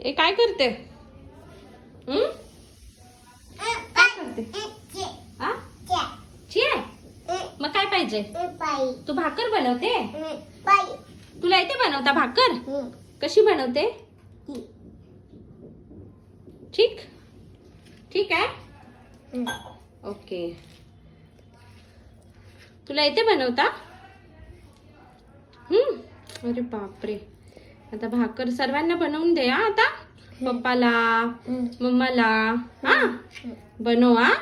ए काय करते? काय करते? आ? ची आहे? मग काय पाहिजे? तू भाकर बनवते? तुला येते बनवता भाकर? कशी बनवते? ठीक ठीक आहे. ओके. तुला येते बनवता? अरे बापरे. आता भाकर सर्वांना बनवून दे हा. आता पप्पाला, मम्माला. हा बनव हा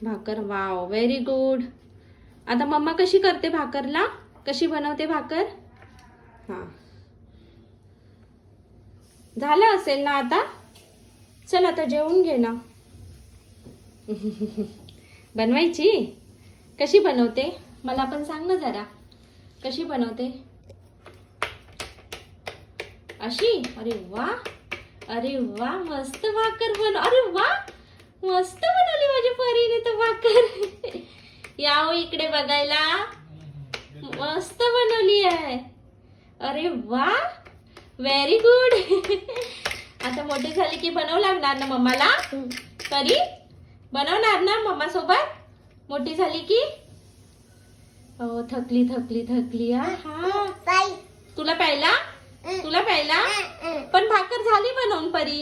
भाकर. Wow, very good. आता मम्मा कशी करते भाकरला? कशी बनवते भाकर? हा झालं असेल ना आता? चल आता जेवून घे ना. बनवायची? कशी बनवते मला पण सांग ना जरा. कशी बनवते? अशी? अरे वा, अरे वा, मस्त भाकर बनव. अरे वा, मस्त बनवली माझ्या परीने तर भाकर. याव इकडे बघायला. मस्त बनवली आहे. अरे वा, व्हेरी गुड. आता मोठी झाली की बनवू लागणार ना मम्माला? परी बनवणार ना मम्मा सोबत मोठी झाली की? हो, थकली थकली थकली. हा तुला प्यायला? तुला प्यायला? पण भाकर झाली बनवून परी.